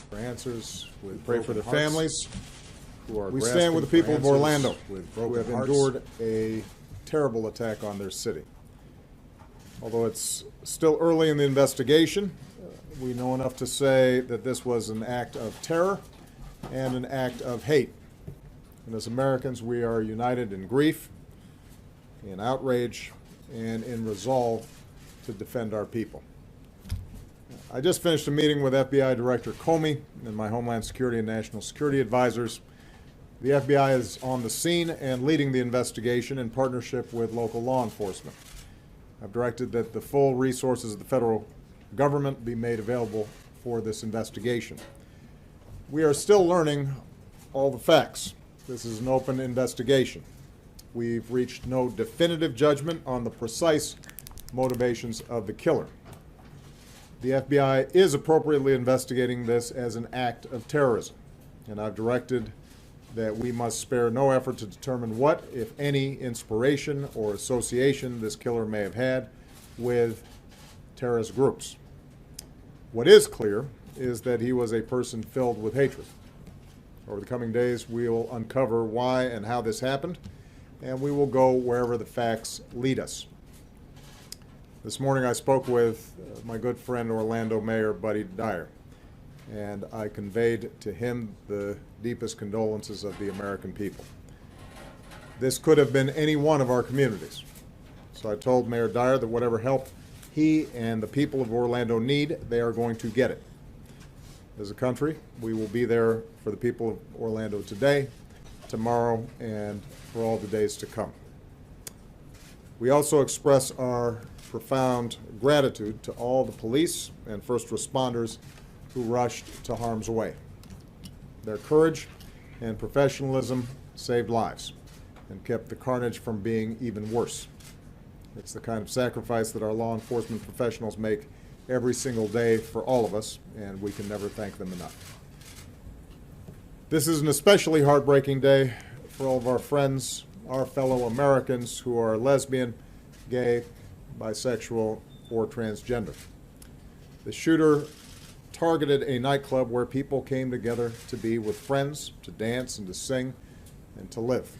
for answers. We pray for their families. We stand with the people of Orlando who have hearts. endured a terrible attack on their city. Although it's still early in the investigation, we know enough to say that this was an act of terror and an act of hate. And as Americans, we are united in grief, in outrage, and in resolve to defend our people. I just finished a meeting with FBI Director Comey and my Homeland Security and National Security advisors. The FBI is on the scene and leading the investigation in partnership with local law enforcement. I've directed that the full resources of the federal government be made available for this investigation. We are still learning all the facts. This is an open investigation. We've reached no definitive judgment on the precise motivations of the killer. The FBI is appropriately investigating this as an act of terrorism, and I've directed that we must spare no effort to determine what, if any, inspiration or association this killer may have had with terrorist groups. What is clear is that he was a person filled with hatred. Over the coming days, we will uncover why and how this happened, and we will go wherever the facts lead us. This morning I spoke with my good friend Orlando Mayor Buddy Dyer, and I conveyed to him the deepest condolences of the American people. This could have been any one of our communities. So I told Mayor Dyer that whatever help he and the people of Orlando need, they are going to get it. As a country, we will be there for the people of Orlando today, tomorrow, and for all the days to come. We also express our profound gratitude to all the police and first responders who rushed to harm's way. Their courage and professionalism saved lives and kept the carnage from being even worse. It's the kind of sacrifice that our law enforcement professionals make every single day for all of us, and we can never thank them enough. This is an especially heartbreaking day for all of our friends, our fellow Americans who are lesbian, gay, bisexual, or transgender. The shooter targeted a nightclub where people came together to be with friends, to dance and to sing, and to live.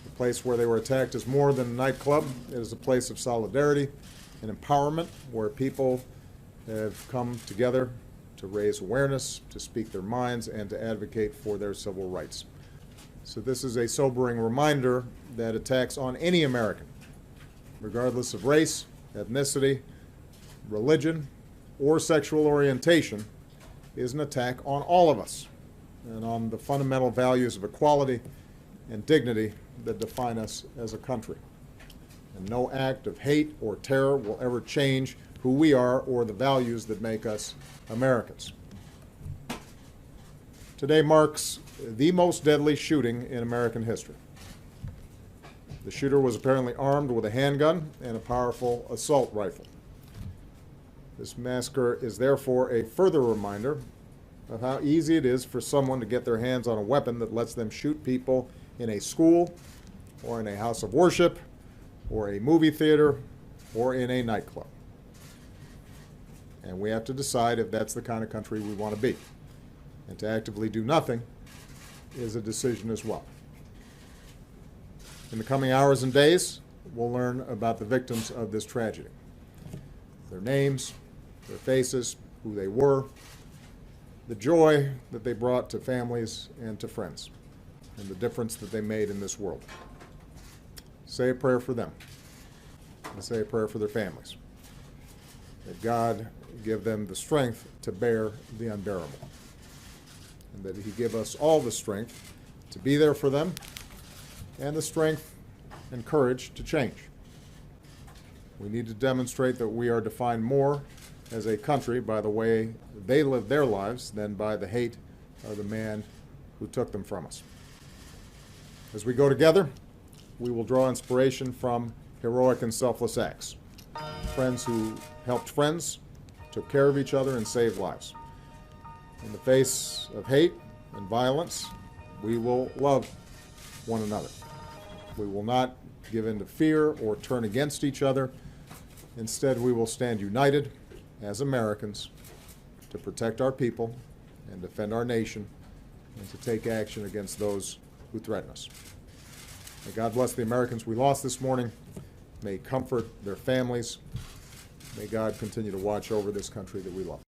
The place where they were attacked is more than a nightclub. It is a place of solidarity and empowerment where people have come together to raise awareness, to speak their minds, and to advocate for their civil rights. So this is a sobering reminder that attacks on any American, regardless of race, ethnicity, religion, or sexual orientation, is an attack on all of us and on the fundamental values of equality and dignity that define us as a country. And no act of hate or terror will ever change who we are or the values that make us Americans. Today marks the most deadly shooting in American history. The shooter was apparently armed with a handgun and a powerful assault rifle. This massacre is therefore a further reminder of how easy it is for someone to get their hands on a weapon that lets them shoot people in a school, or in a house of worship, or a movie theater, or in a nightclub. And we have to decide if that's the kind of country we want to be. And to actively do nothing is a decision as well. In the coming hours and days, we'll learn about the victims of this tragedy. Their names, their faces, who they were, the joy that they brought to families and to friends, and the difference that they made in this world. Say a prayer for them, and say a prayer for their families. That God give them the strength to bear the unbearable, and that He give us all the strength to be there for them, and the strength and courage to change. We need to demonstrate that we are defined more as a country by the way they live their lives than by the hate of the man who took them from us. As we go together, we will draw inspiration from heroic and selfless acts. Friends who helped friends, took care of each other, and saved lives. In the face of hate and violence, we will love one another. We will not give in to fear or turn against each other. Instead, we will stand united as Americans to protect our people and defend our nation and to take action against those who threaten us. May God bless the Americans we lost this morning. May He comfort their families. May God continue to watch over this country that we love.